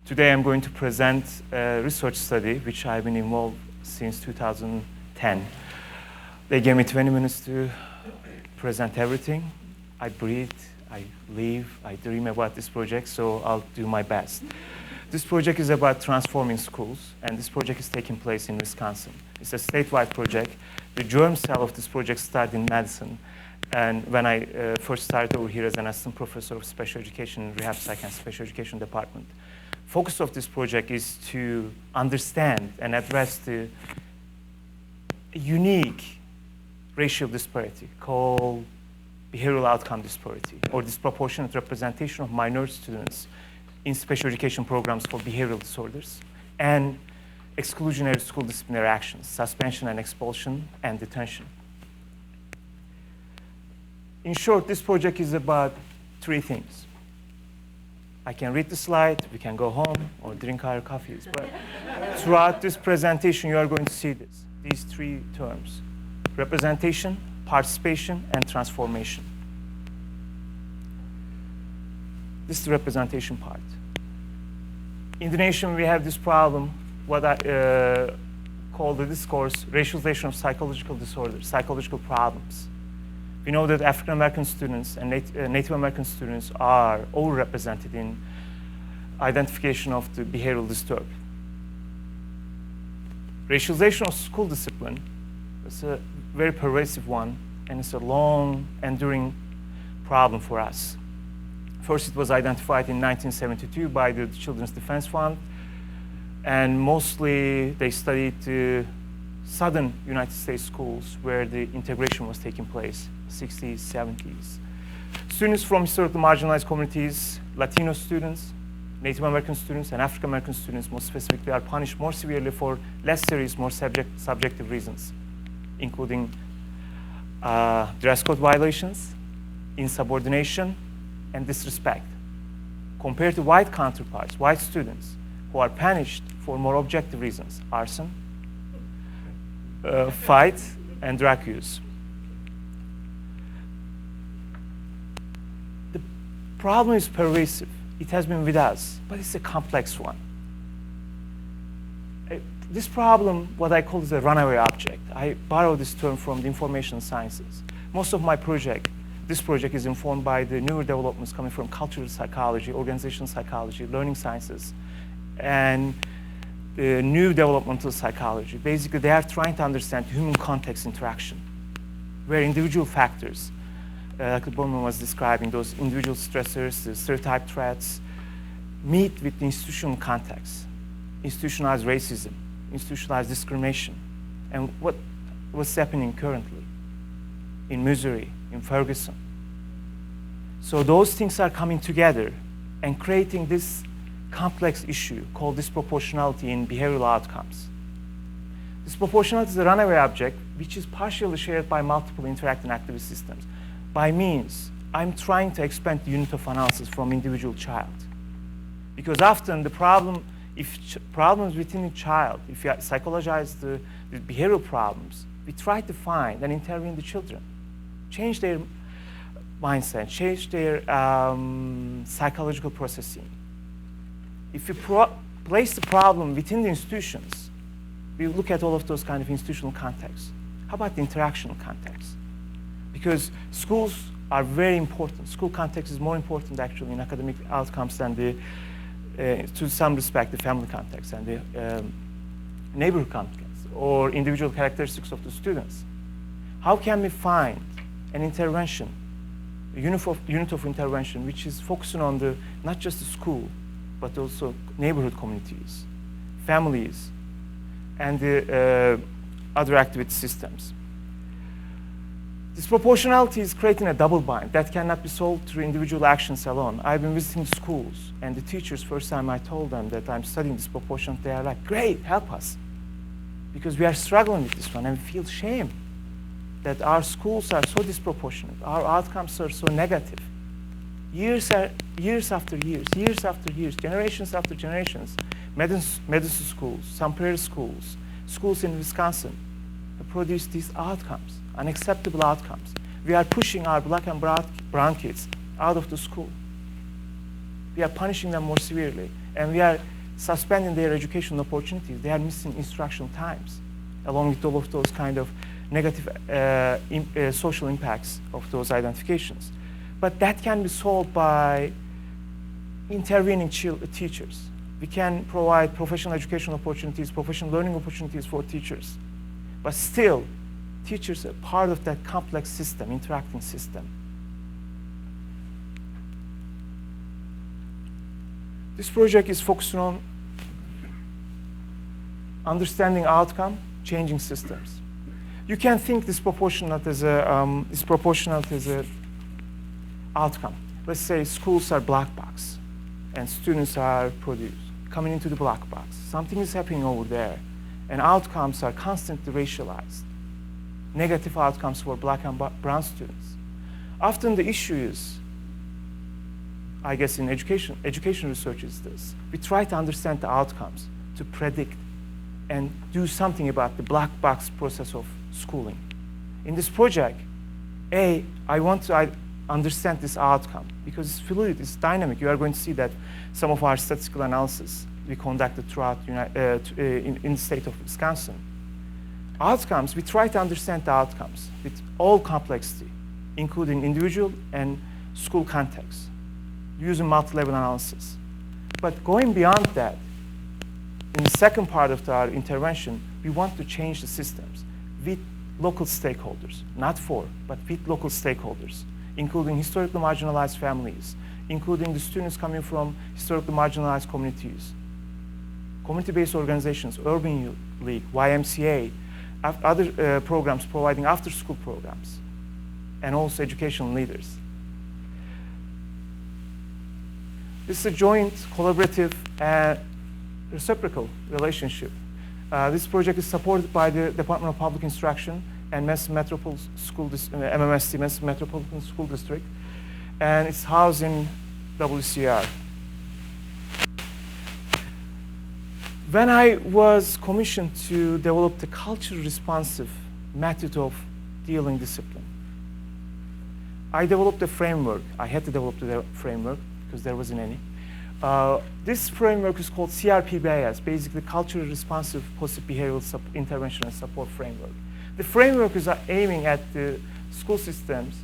Today I'm going to present a research study which I've been involved since 2010. They gave me 20 minutes to present everything. I breathe, I live, I dream about this project, so I'll do my best. This project is about transforming schools, and this project is taking place in Wisconsin. It's a statewide project. The germ cell of this project started in Madison. And when I first started over here as an assistant professor of special education in rehab psych and special education department, focus of this project is to understand and address the unique racial disparity called behavioral outcome disparity, or disproportionate representation of minority students in special education programs for behavioral disorders, and exclusionary school disciplinary actions, suspension and expulsion, and detention. In short, this project is about 3 things. I can read the slide, we can go home or drink our coffees, but throughout this presentation, you are going to see these 3 terms: representation, participation, and transformation. This is the representation part. In the nation, we have this problem, what I call the discourse, racialization of psychological disorders, psychological problems. We know that African American students and Native American students are overrepresented in identification of the behavioral disturbed. Racialization of school discipline is a very pervasive one, and it's a long, enduring problem for us. First, it was identified in 1972 by the Children's Defense Fund, and mostly they studied the southern United States schools where the integration was taking place, 60s, 70s. Students from historically marginalized communities, Latino students, Native American students, and African American students, more specifically, are punished more severely for less serious, more subjective reasons, including dress code violations, insubordination, and disrespect, compared to white counterparts, white students, who are punished for more objective reasons: arson, fight, and drug use. The problem is pervasive. It has been with us, but it's a complex one. This problem, what I call is a runaway object. I borrow this term from the information sciences. Most of my this project is informed by the newer developments coming from cultural psychology, organizational psychology, learning sciences, and new developmental psychology. Basically, they are trying to understand human context interaction, where individual factors, like Bowman was describing, those individual stressors, the stereotype threats, meet with the institutional context, institutionalized racism, institutionalized discrimination, and what's happening currently in Missouri, in Ferguson. So those things are coming together and creating this complex issue called disproportionality in behavioral outcomes. Disproportionality is a runaway object which is partially shared by multiple interacting activity systems. By means, I'm trying to expand the unit of analysis from individual child. Because often the problem, if problems within a child, if you psychologize the behavioral problems, we try to find and intervene the children, change their mindset, change their psychological processing. If you place the problem within the institutions, we look at all of those kind of institutional contexts. How about the interactional context? Because schools are very important. School context is more important actually in academic outcomes than to some respect, the family context and the neighborhood context or individual characteristics of the students. How can we find an intervention, a unit of intervention which is focusing on not just the school, but also neighborhood communities, families, and the other activity systems. Disproportionality is creating a double bind that cannot be solved through individual actions alone. I've been visiting schools, and the teachers, first time I told them that I'm studying disproportionality, they are like, great, help us. Because we are struggling with this one, and we feel shame that our schools are so disproportionate, our outcomes are so negative. Years after years, generations after generations, medicine schools, some prairie schools, schools in Wisconsin have produced these outcomes, unacceptable outcomes. We are pushing our black and brown kids out of the school. We are punishing them more severely, and we are suspending their educational opportunities. They are missing instructional times, along with all of those kind of negative social impacts of those identifications. But that can be solved by intervening teachers. We can provide professional education opportunities, professional learning opportunities for teachers. But still, teachers are part of that complex system, interacting system. This project is focused on understanding outcome, changing systems. You can think disproportionate as a outcome. Let's say schools are black box and students are produced, coming into the black box. Something is happening over there, and outcomes are constantly racialized. Negative outcomes for black and brown students. Often the issue is, I guess in education research is this. We try to understand the outcomes to predict and do something about the black box process of schooling. In this project, I want to understand this outcome because it's fluid, it's dynamic. You are going to see that some of our statistical analysis we conducted throughout in the state of Wisconsin. Outcomes, we try to understand the outcomes with all complexity, including individual and school context, using multi-level analysis. But going beyond that, in the second part of our intervention, we want to change the systems with local stakeholders, not for, but with local stakeholders, including historically marginalized families, including the students coming from historically marginalized communities, community-based organizations, Urban Youth League, YMCA, other programs providing after-school programs, and also educational leaders. This is a joint, collaborative, and reciprocal relationship. This project is supported by the Department of Public Instruction and Madison Metropolitan School MMSD, Madison Metropolitan School District, and it's housed in WCER. When I was commissioned to develop the culturally responsive method of dealing discipline, I developed a framework. I had to develop the framework because there wasn't any. This framework is called CRPBIS, basically Culturally Responsive Positive Behavioral Intervention and Support Framework. The framework is aiming at the school systems,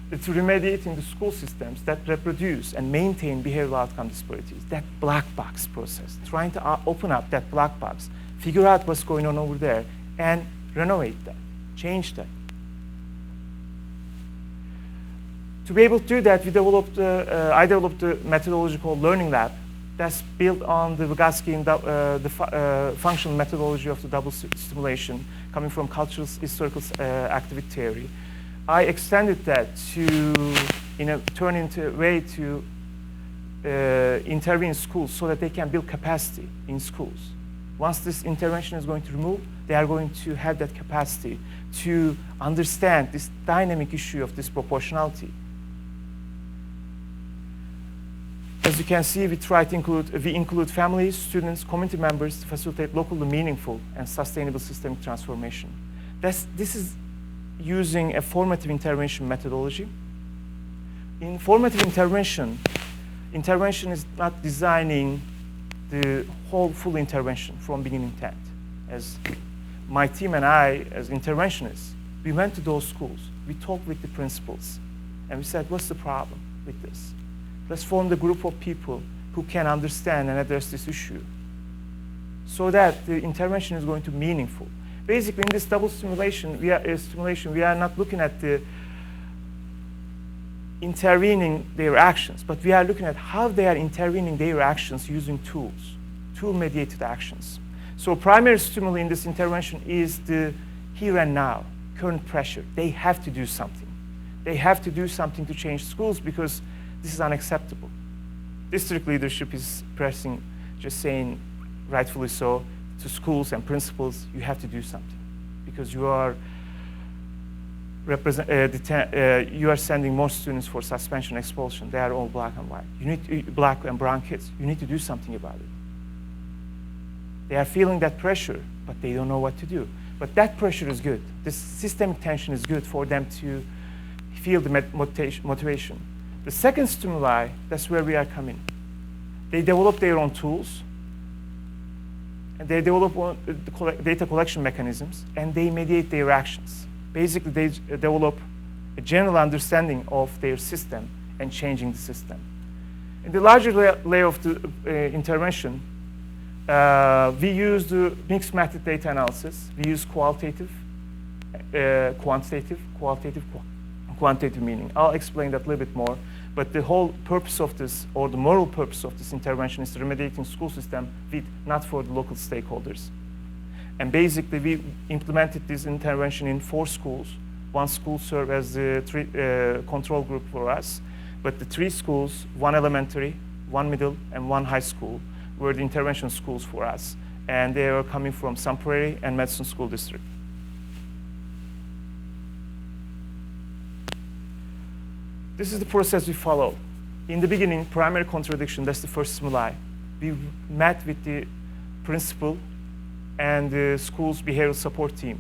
to remediate in the school systems that reproduce and maintain behavioral outcome disparities, that black box process, trying to open up that black box, figure out what's going on over there, and renovate that, change that. To be able to do that, I developed a methodology called Learning Lab that's built on the Vygotsky and the functional methodology of the double stimulation coming from cultural historical activity theory. I extended that to turn into a way to intervene in schools so that they can build capacity in schools. Once this intervention is going to remove, they are going to have that capacity to understand this dynamic issue of disproportionality. As you can see, we include families, students, community members to facilitate locally meaningful and sustainable systemic transformation. This is using a formative intervention methodology. In formative intervention, intervention is not designing the whole full intervention from beginning to end. As my team and I, as interventionists, we went to those schools, we talked with the principals, and we said, what's the problem with this? Let's form the group of people who can understand and address this issue so that the intervention is going to be meaningful. Basically, in this double stimulation, we are not looking at the intervening their actions, but we are looking at how they are intervening their actions using tools, tool-mediated actions. So primary stimuli in this intervention is the here and now, current pressure. They have to do something. They have to do something to change schools because this is unacceptable. District leadership is pressing, just saying, rightfully so, to schools and principals, you have to do something because you are sending more students for suspension, expulsion. They are all black and white. Black and brown kids. You need to do something about it. They are feeling that pressure, but they don't know what to do. But that pressure is good. This systemic tension is good for them to feel the motivation. The second stimuli, that's where we are coming. They develop their own tools And they develop data collection mechanisms, and they mediate their actions. Basically, they develop a general understanding of their system and changing the system. In the larger layer of the intervention, we use the mixed method data analysis. We use qualitative, quantitative, quantitative meaning. I'll explain that a little bit more. But the whole purpose of this, or the moral purpose of this intervention, is remediating school system with not for the local stakeholders. And basically, we implemented this intervention in 4 schools. 1 school served as the control group for us. But the 3 schools, 1 elementary, 1 middle, and 1 high school, were the intervention schools for us. And they were coming from Sun Prairie and Madison School District. This is the process we followed. In the beginning, primary contradiction, that's the first stimuli. We met with the principal and the school's behavioral support team.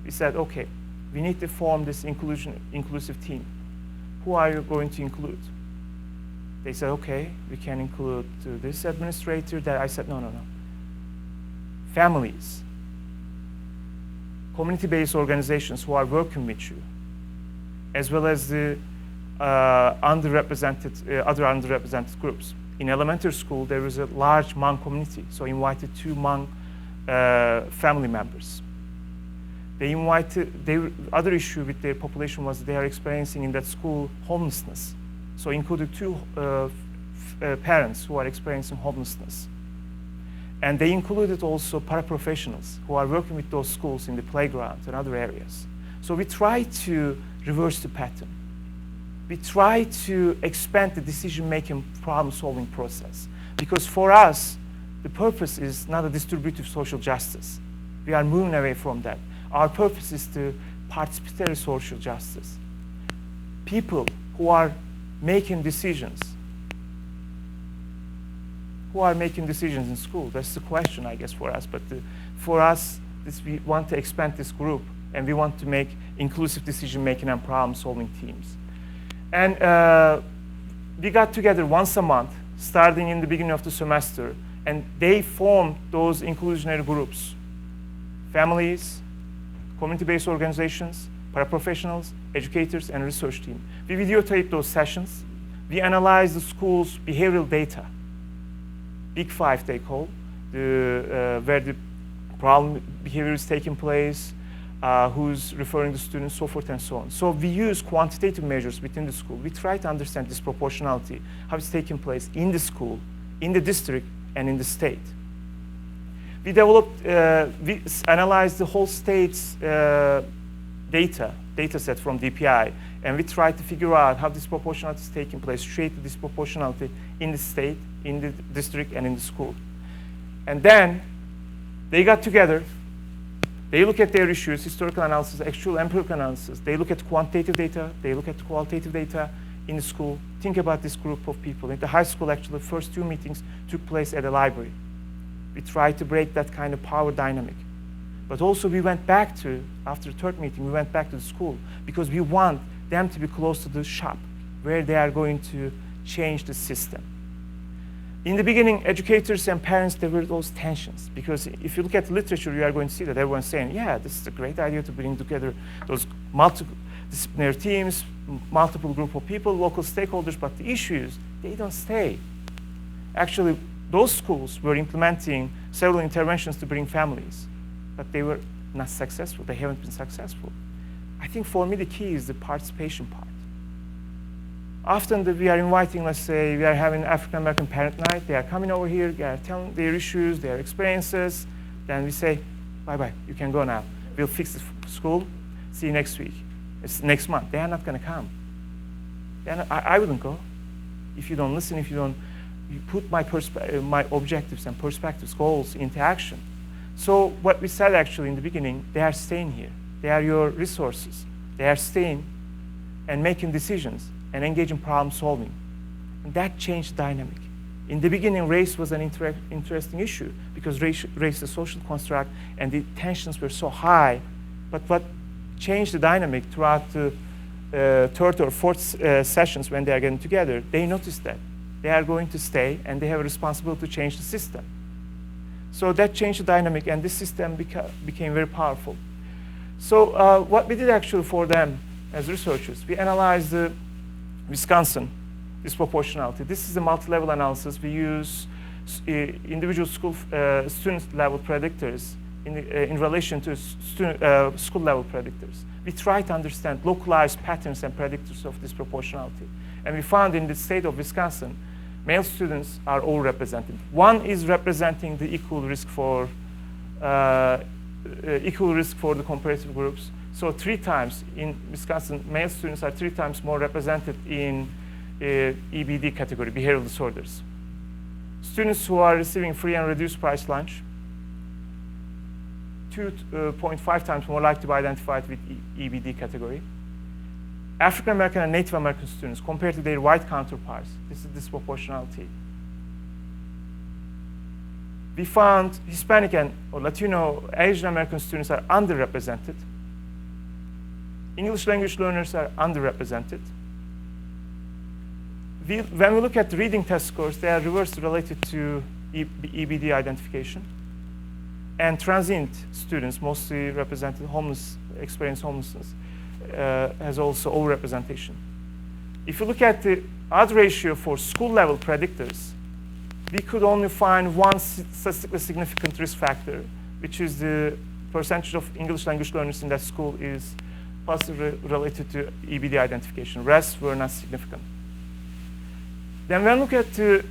We said, okay, we need to form this inclusive team. Who are you going to include? They said, okay, we can include this administrator. That I said, no. Families, community-based organizations who are working with you, as well as the other underrepresented groups. In elementary school, there was a large Hmong community, so invited 2 Hmong family members. They invited, other issue with their population was they are experiencing in that school homelessness. So included 2 parents who are experiencing homelessness. And they included also paraprofessionals who are working with those schools in the playgrounds and other areas. So we try to reverse the pattern. We try to expand the decision-making, problem-solving process. Because for us, the purpose is not a distributive social justice. We are moving away from that. Our purpose is to participatory social justice. People who are making decisions. Who are making decisions in school? That's the question, I guess, for us. But for us, we want to expand this group, and we want to make inclusive decision-making and problem-solving teams. And we got together once a month, starting in the beginning of the semester, and they formed those inclusionary groups. Families, community-based organizations, paraprofessionals, educators, and research team. We videotaped those sessions. We analyzed the school's behavioral data. Big 5 they call, where the problem behavior is taking place, who's referring to students, so forth and so on. So we use quantitative measures within the school. We try to understand disproportionality, how it's taking place in the school, in the district, and in the state. We developed, we analyzed the whole state's data set from DPI, and we tried to figure out how disproportionality is taking place, create the disproportionality in the state, in the district, and in the school. And then they got together. They look at their issues, historical analysis, actual empirical analysis. They look at quantitative data. They look at qualitative data in the school. Think about this group of people. In the high school, actually, the first 2 meetings took place at a library. We tried to break that kind of power dynamic. But also we went back to, after the 3rd meeting, we went back to the school because we want them to be close to the shop where they are going to change the system. In the beginning, educators and parents, there were those tensions because if you look at the literature, you are going to see that everyone's saying, yeah, this is a great idea to bring together those multidisciplinary teams, multiple group of people, local stakeholders, but the issues, they don't stay. Actually, those schools were implementing several interventions to bring families, but they were not successful. They haven't been successful. I think for me, the key is the participation part. Often we are inviting, let's say, we are having African-American parent night. They are coming over here, they are telling their issues, their experiences. Then we say, bye-bye, you can go now. We'll fix the school. See you next week. It's next month. They are not going to come. I wouldn't go. If you don't listen, if you don't you put my objectives and perspectives, goals into action. So what we said actually in the beginning, they are staying here. They are your resources. They are staying and making decisions and engaging problem solving. And that changed the dynamic. In the beginning, race was an interesting issue because race is a social construct and the tensions were so high. But what changed the dynamic throughout the 3rd or 4th sessions when they are getting together, they noticed that they are going to stay and they have a responsibility to change the system. So that changed the dynamic, and this system became very powerful. So what we did actually for them as researchers, we analyzed the Wisconsin disproportionality. This is a multi-level analysis. We use individual student level predictors in relation to school level predictors. We try to understand localized patterns and predictors of disproportionality. And we found in the state of Wisconsin, male students are overrepresented. One is representing the equal risk for the comparative groups. So 3 times in Wisconsin, male students are 3 times more represented in EBD category, behavioral disorders. Students who are receiving free and reduced price lunch, 2.5 times more likely to be identified with EBD category. African American and Native American students compared to their white counterparts, this is disproportionality. We found Hispanic or Latino, Asian American students are underrepresented. English language learners are underrepresented. When we look at the reading test scores, they are reversely related to EBD identification. And transient students, mostly represented experience homelessness, has also overrepresentation. If you look at the odds ratio for school level predictors, we could only find one statistically significant risk factor, which is the percentage of English language learners in that school is positively related to EBD identification. Rest were not significant. Then when we look at the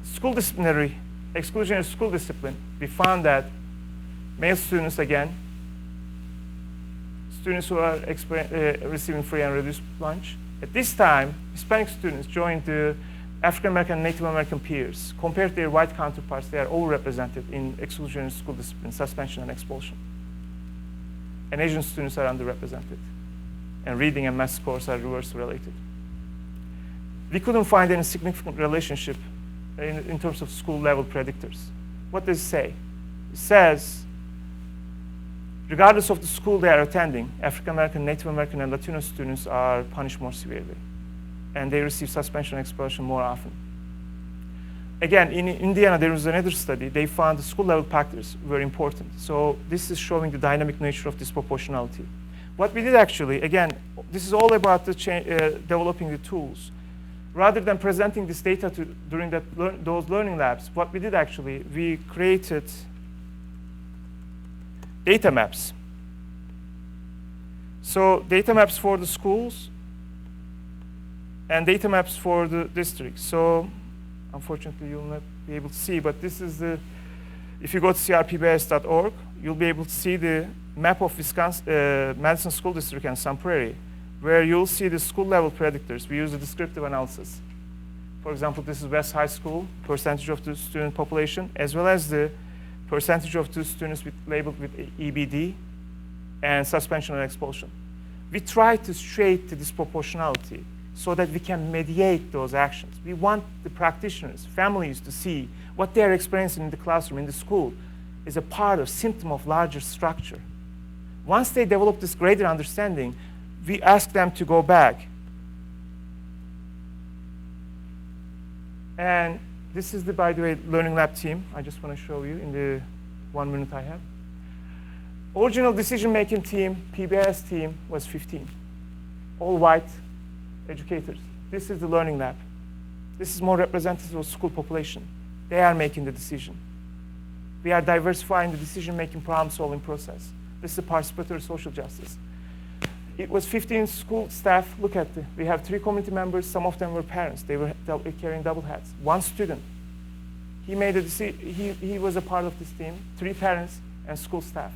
school disciplinary, exclusionary school discipline, we found that male students, again, students who are receiving free and reduced lunch. At this time, Hispanic students joined the African American and Native American peers. Compared to their white counterparts, they are overrepresented in exclusionary school discipline, suspension and expulsion. And Asian students are underrepresented. And reading and math scores are reversely related. We couldn't find any significant relationship in terms of school level predictors. What does it say? It says, regardless of the school they are attending, African American, Native American, and Latino students are punished more severely. And they receive suspension and expulsion more often. Again, in Indiana, there was another study. They found the school level factors were important. So this is showing the dynamic nature of disproportionality. What we did actually, again, this is all about developing the tools. Rather than presenting this data during those learning labs, what we did actually, we created data maps. So data maps for the schools and data maps for the districts. So unfortunately, you'll not be able to see, but this is if you go to crpbs.org, you'll be able to see the map of Madison School District and Sun Prairie, where you'll see the school level predictors. We use a descriptive analysis. For example, this is West High School, percentage of the student population, as well as the percentage of the students labeled with EBD and suspension and expulsion. We try to straight the disproportionality so that we can mediate those actions. We want the practitioners, families to see what they're experiencing in the classroom, in the school, is a part or symptom of larger structure. Once they develop this greater understanding, we ask them to go back. And this is by the way, Learning Lab team. I just want to show you in the 1 minute I have. Original decision-making team, PBS team, was 15. All white educators. This is the Learning Lab. This is more representative of school population. They are making the decision. We are diversifying the decision-making problem-solving process. This is participatory social justice. It was 15 school staff. Look at we have 3 community members. Some of them were parents. They were carrying double hats. 1 student. He made a decision. He was a part of this team. 3 parents and school staff.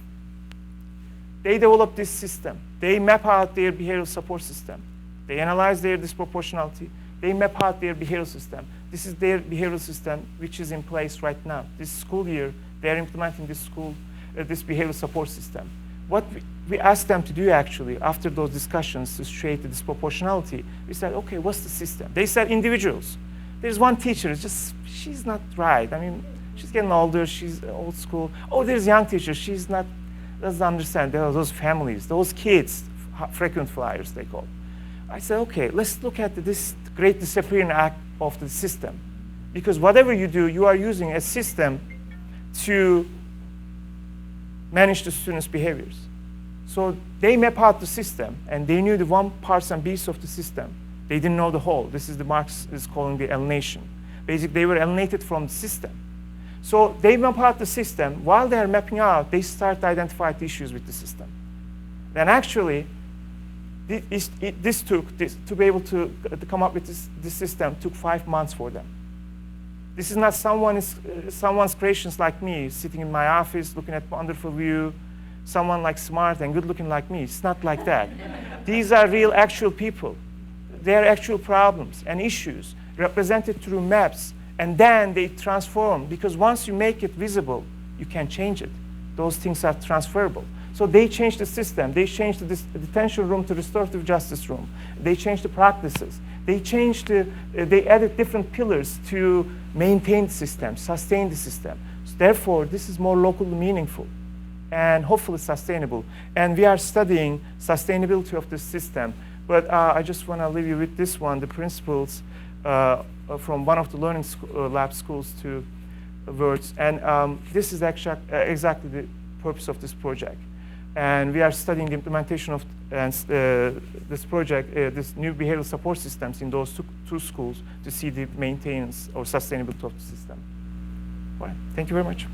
They developed this system. They map out their behavioral support system. They analyze their disproportionality. They map out their behavioral system. This is their behavioral system, which is in place right now. This school year, they are implementing this behavioral support system. What we asked them to do actually, after those discussions to straight the disproportionality, we said, okay, what's the system? They said individuals. There's one teacher, she's not right. I mean, she's getting older, she's old school. Oh, there's young teacher, doesn't understand. There are those families, those kids, frequent flyers they call. I said, okay, let's look at this great disappearing act of the system. Because whatever you do, you are using a system to manage the students' behaviors. So they map out the system, and they knew the one parts and pieces of the system. They didn't know the whole. This is the Marx is calling the alienation. Basically, they were alienated from the system. So they map out the system. While they're mapping out, they start to identify the issues with the system. And actually, to be able to come up with this system took 5 months for them. This is not someone's creations like me, sitting in my office, looking at wonderful view, someone like smart and good looking like me. It's not like that. These are real, actual people. They are actual problems and issues represented through maps, and then they transform, because once you make it visible, you can change it. Those things are transferable. So they changed the system. They changed the detention room to restorative justice room. They changed the practices. They added different pillars to maintain the system, sustain the system. So therefore, this is more locally meaningful and hopefully sustainable. And we are studying sustainability of the system. But I just want to leave you with this one, the principles from one of the learning lab schools to words. And this is exactly the purpose of this project. And we are studying the implementation of this project, this new behavioral support systems in those two schools to see the maintenance or sustainability of the system. All right. Thank you very much.